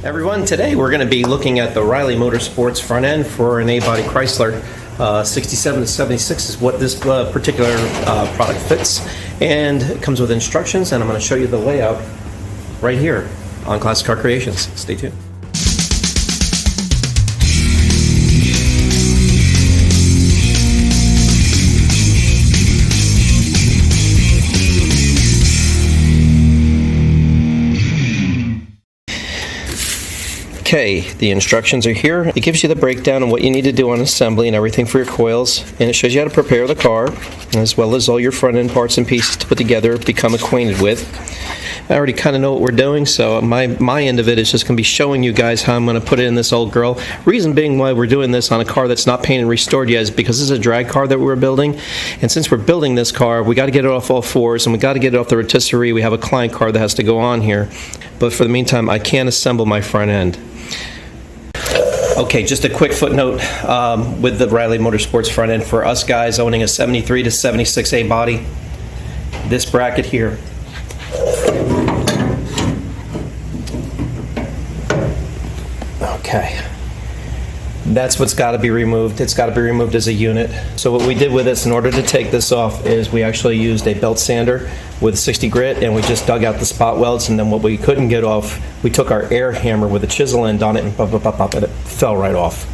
Everyone, today we're going to be looking at the Reilly Motorsports front end for an A-body Chrysler. 67 to 76 is what this particular product fits, and it comes with instructions, and I'm going to show you the layout right here on Classic Car Creations. Stay tuned. Okay, the instructions are here. It gives you the breakdown of what you need to do on assembly and everything for your coils, and it shows you how to prepare the car, as well as all your front end parts and pieces to put together, become acquainted with. I already kind of know what we're doing, so my end of it is just going to be showing you guys how I'm going to put it in this old girl. Reason being why we're doing this on a car that's not painted and restored yet is because this is a drag car that we're building, and since we're building this car, we got to get it off all fours, and we got to get it off the rotisserie. We have a client car that has to go on here, but for the meantime, I can't assemble my front end. Okay, just a quick footnote with the Reilly Motorsports front end. For us guys owning a 73 to 76 A body, this bracket here, okay, that's what's got to be removed. It's got to be removed as a unit. So what we did with this in order to take this off is we actually used a belt sander with 60 grit, and we just dug out the spot welds, and then what we couldn't get off, we took our air hammer with a chisel end on it and and it fell right off.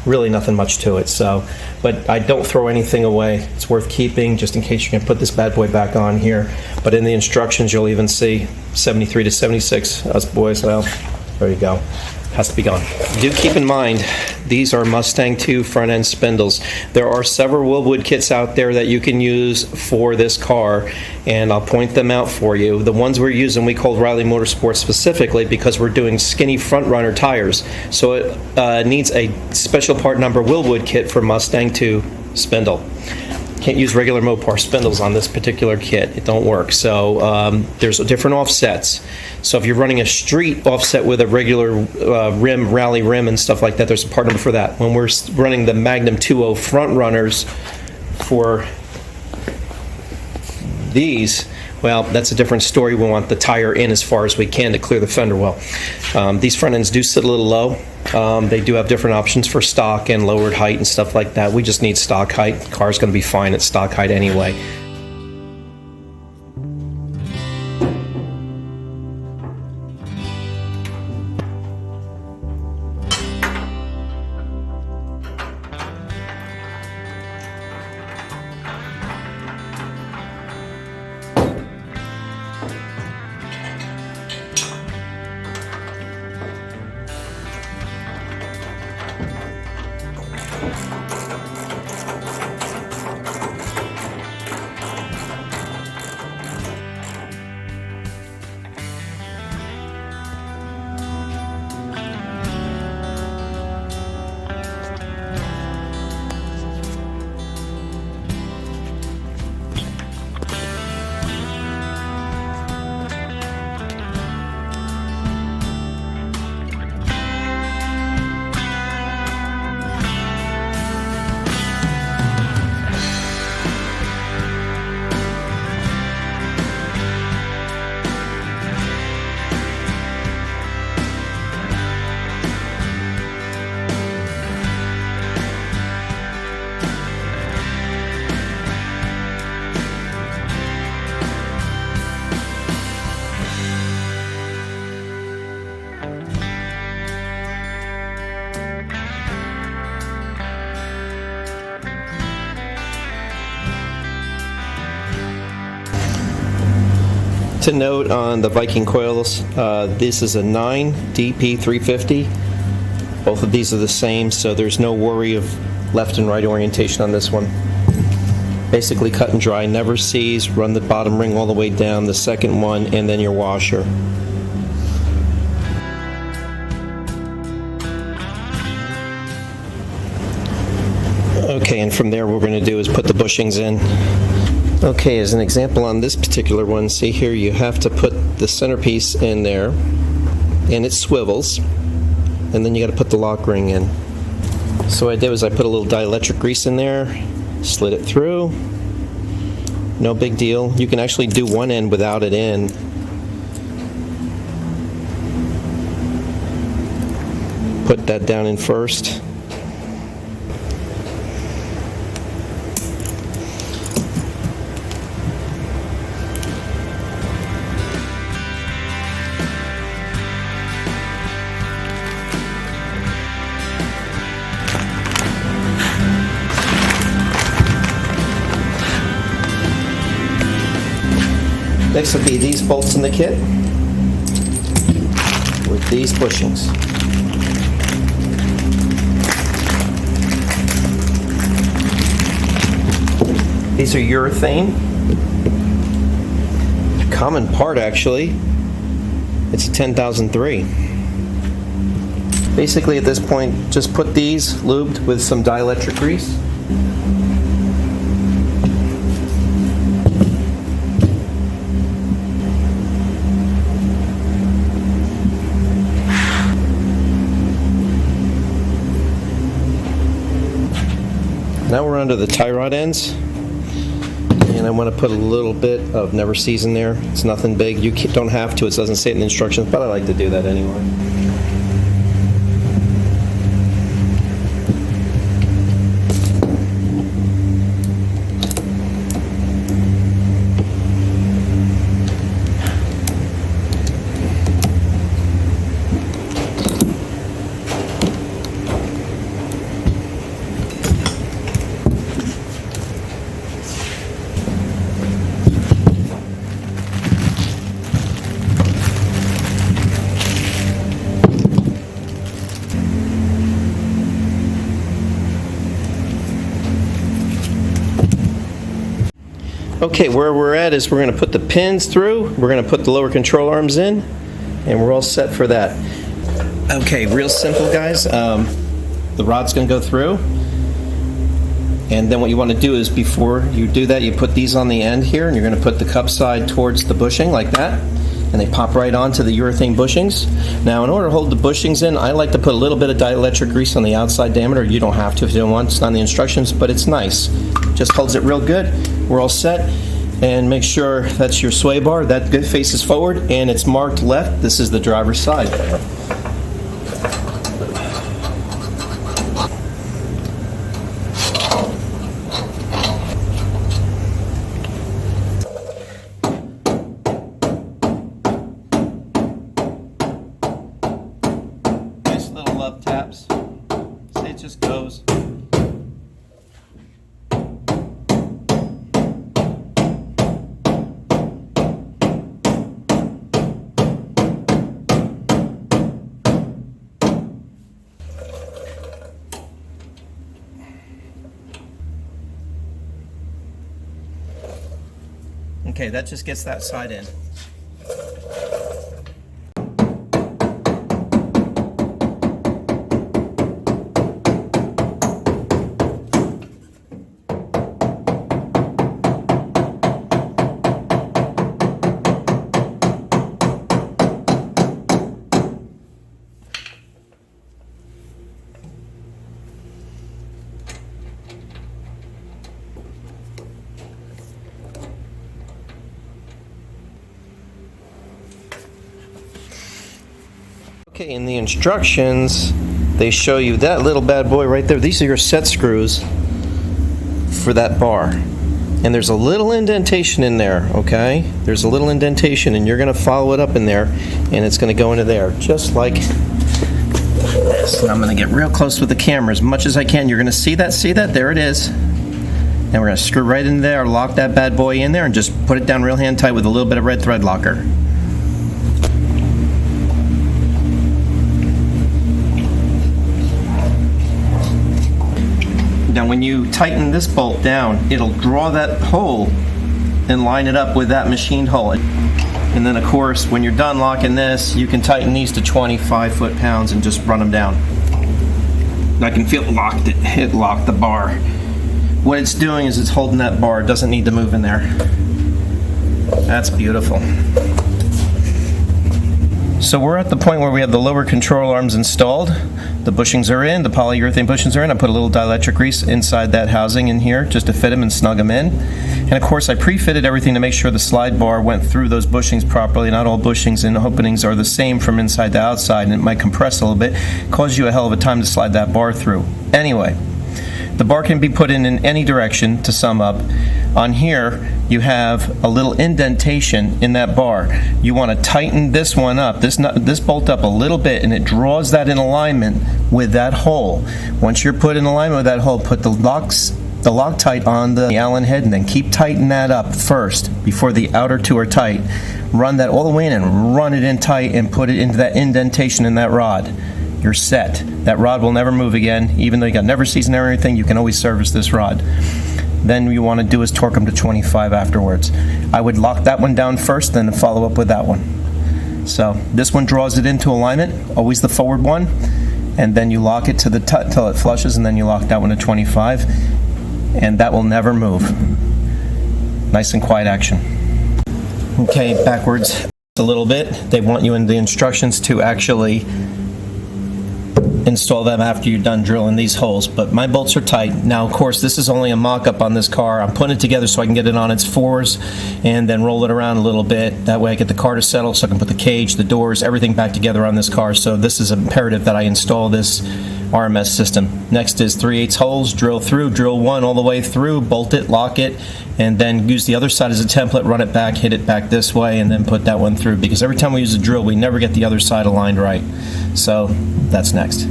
Really nothing much to it. So, but I don't throw anything away. It's worth keeping just in case you can put this bad boy back on here. But in the instructions you'll even see 73 to 76. Us boys, well, there you go. Has to be gone. Do keep in mind, these are Mustang 2 front end spindles. There are several Willwood kits out there that you can use for this car, and I'll point them out for you. The ones we're using we called Reilly Motorsports specifically because we're doing skinny front runner tires, so it needs a special part number Willwood kit for Mustang 2 spindle. Can't use regular Mopar spindles on this particular kit. It don't work. So there's different offsets. So if you're running a street offset with a regular rim, rally rim and stuff like that, there's a part number for that. When we're running the Magnum 2.0 front runners for these, well, that's a different story. We want the tire in as far as we can to clear the fender well. These front ends do sit a little low. They do have different options for stock and lowered height and stuff like that. We just need stock height. The car's going to be fine at stock height anyway. To note on the Viking coils, this is a 9 DP350. Both of these are the same, so there's no worry of left and right orientation on this one. Basically cut and dry, never seize, run the bottom ring all the way down, the second one, and then your washer. Okay, and from there what we're going to do is put the bushings in. Okay, as an example on this particular one, see here you have to put the centerpiece in there, and it swivels, and then you got to put the lock ring in. So what I did was I put a little dielectric grease in there, slid it through, no big deal. You can actually do one end without it in. put that down in first. Next will be these bolts in the kit with these bushings. These are urethane. Common part actually. It's a 10,003. Basically at this point, just put these lubed with some dielectric grease. Now we're onto the tie rod ends, and I want to put a little bit of Never Seas in there. It's nothing big. You don't have to. It doesn't say it in the instructions, but I like to do that anyway. Okay, where we're at is we're going to put the pins through, we're going to put the lower control arms in, and we're all set for that. Okay, real simple, guys. The rod's going to go through, and then what you want to do is before you do that, you put these on the end here, and you're going to put the cup side towards the bushing like that, and they pop right onto the urethane bushings. Now, in order to hold the bushings in, I like to put a little bit of dielectric grease on the outside diameter. You don't have to if you don't want. It's not in the instructions, but it's nice. Just holds it real good. We're all set. And make sure that's your sway bar. That faces forward, and it's marked left. This is the driver's side. Nice little love taps. See, it just goes. Okay, that just gets that side in. Okay, in the instructions, they show you that little bad boy right there. These are your set screws for that bar. And there's a little indentation in there, okay? There's a little indentation, and you're going to follow it up in there, and it's going to go into there, just like this. And I'm going to get real close with the camera as much as I can. You're going to see that? See that? There it is. And we're going to screw right in there, lock that bad boy in there, and just put it down real hand tight with a little bit of red thread locker. Now when you tighten this bolt down, it'll draw that hole and line it up with that machined hole. And then of course, when you're done locking this, you can tighten these to 25 foot-pounds and just run them down. And I can feel it locked the bar. What it's doing is it's holding that bar. It doesn't need to move in there. That's beautiful. So we're at the point where we have the lower control arms installed. The bushings are in, the polyurethane bushings are in. I put a little dielectric grease inside that housing in here just to fit them and snug them in. And of course I pre-fitted everything to make sure the slide bar went through those bushings properly. Not all bushings and openings are the same from inside to outside, and it might compress a little bit, cause you a hell of a time to slide that bar through. Anyway, the bar can be put in any direction. To sum up, on here you have a little indentation in that bar. You want to tighten this one up, this bolt up a little bit, and it draws that in alignment with that hole. Once you're put in alignment with that hole, put the Loctite on the Allen head, and then keep tightening that up first before the outer two are tight. Run that all the way in and run it in tight and put it into that indentation in that rod. You're set. That rod will never move again. Even though you got never season or anything, you can always service this rod. Then you want to do is torque them to 25 afterwards. I would lock that one down first, then follow up with that one. So this one draws it into alignment, always the forward one, and then you lock it to the till it flushes, and then you lock that one to 25, and that will never move. Nice and quiet action. Okay, backwards a little bit. They want you in the instructions to actually install them after you're done drilling these holes, but my bolts are tight. Now of course this is only a mock-up on this car. I'm putting it together so I can get it on its fours and then roll it around a little bit. That way I get the car to settle so I can put the cage, the doors, everything back together on this car. So this is imperative that I install this RMS system. Next is 3/8 holes, drill through, drill one all the way through, bolt it, lock it, and then use the other side as a template, run it back, hit it back this way, and then put that one through, because every time we use a drill we never get the other side aligned right. So that's next.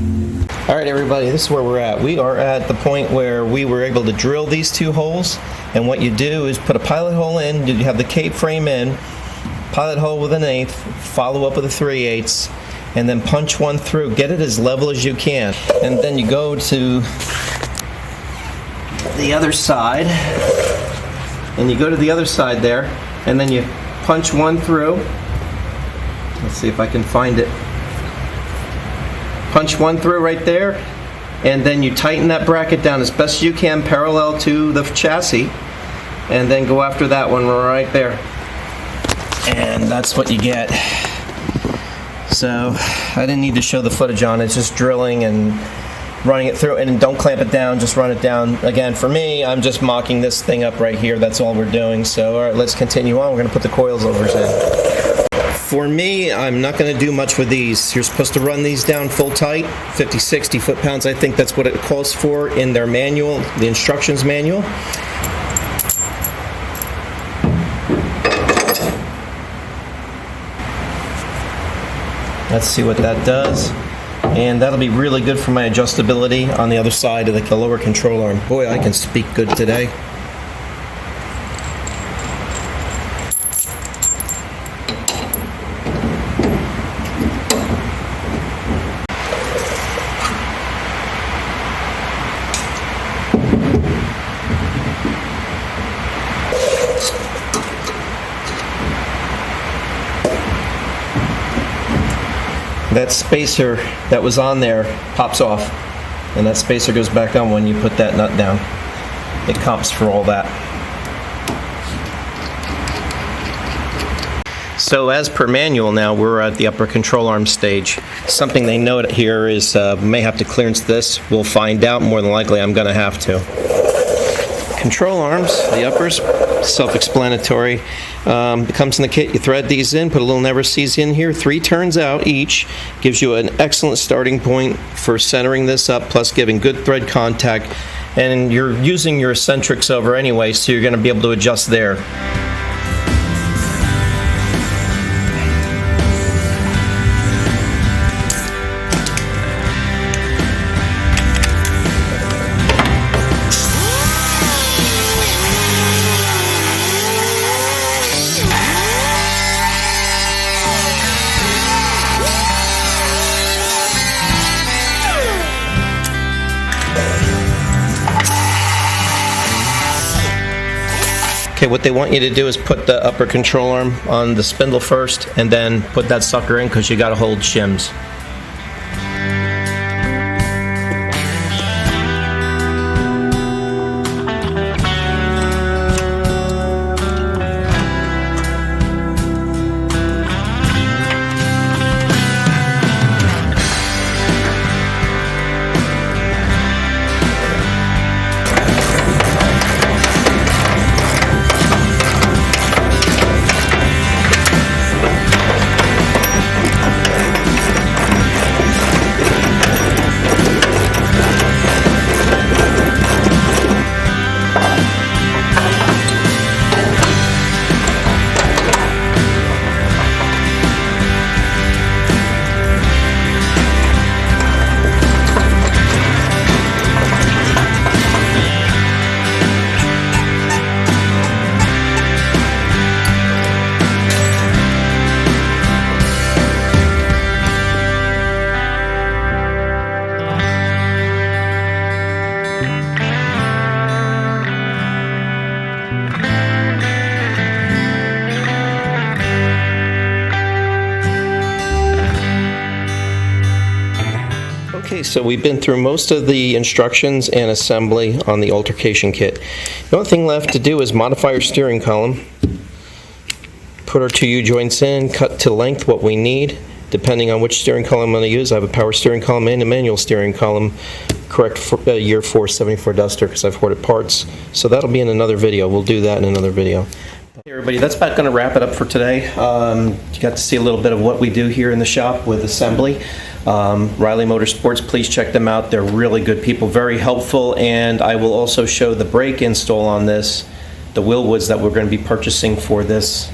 Alright everybody, this is where we're at. We are at the point where we were able to drill these two holes, and what you do is put a pilot hole in, you have the cape frame in, pilot hole with 1/8, follow up with a 3/8, and then punch one through. Get it as level as you can. And then you go to the other side, and you go to the other side there, and then you punch one through. Let's see if I can find it. Punch one through right there, and then you tighten that bracket down as best you can parallel to the chassis, and then go after that one right there. And that's what you get. So I didn't need to show the footage on it, it's just drilling and running it through, and don't clamp it down, just run it down. Again, for me, I'm just mocking this thing up right here, that's all we're doing. So alright, let's continue on. We're going to put the coils over in. For me, I'm not going to do much with these. You're supposed to run these down full tight, 50-60 foot-pounds. I think that's what it calls for in their manual, the instructions manual. Let's see what that does. And that'll be really good for my adjustability on the other side of the lower control arm. Boy, I can speak good today. That spacer that was on there pops off, and that spacer goes back on when you put that nut down. It comps for all that. So as per manual now, we're at the upper control arm stage. Something they note here is may have to clearance this. We'll find out. More than likely I'm going to have to. Control arms, the uppers, self-explanatory. It comes in the kit. You thread these in, put a little never sees in here, 3 turns out each. Gives you an excellent starting point for centering this up, plus giving good thread contact. And you're using your eccentrics over anyway, so you're going to be able to adjust there. Okay, what they want you to do is put the upper control arm on the spindle first, and then put that sucker in, because you got to hold shims. So we've been through most of the instructions and assembly on the altercation kit. The only thing left to do is modify our steering column, put our 2 U-joints in, cut to length what we need, depending on which steering column I'm going to use. I have a power steering column and a manual steering column, correct for year 4 74 Duster, because I've ordered parts. So that'll be in another video. We'll do that in another video. Hey everybody, that's about going to wrap it up for today. You got to see a little bit of what we do here in the shop with assembly. Reilly Motorsports, please check them out. They're really good people, very helpful, and I will also show the brake install on this, the wheel woods that we're going to be purchasing for this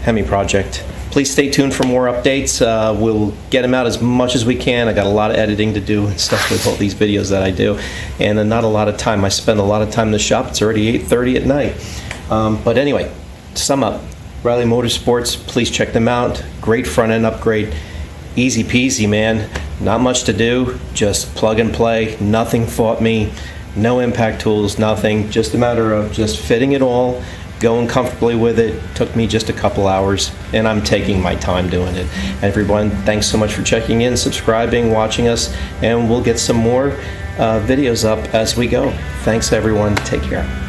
Hemi project. Please stay tuned for more updates. We'll get them out as much as we can. I got a lot of editing to do and stuff with all these videos that I do, and not a lot of time. I spend a lot of time in the shop. It's already 8:30 at night. But anyway, to sum up, Reilly Motorsports, please check them out. Great front end upgrade. Easy peasy, man. Not much to do. Just plug and play. Nothing fought me. No impact tools, nothing. Just a matter of just fitting it all, going comfortably with it. Took me just a couple hours, and I'm taking my time doing it. Everyone, thanks so much for checking in, subscribing, watching us, and we'll get some more videos up as we go. Thanks everyone. Take care.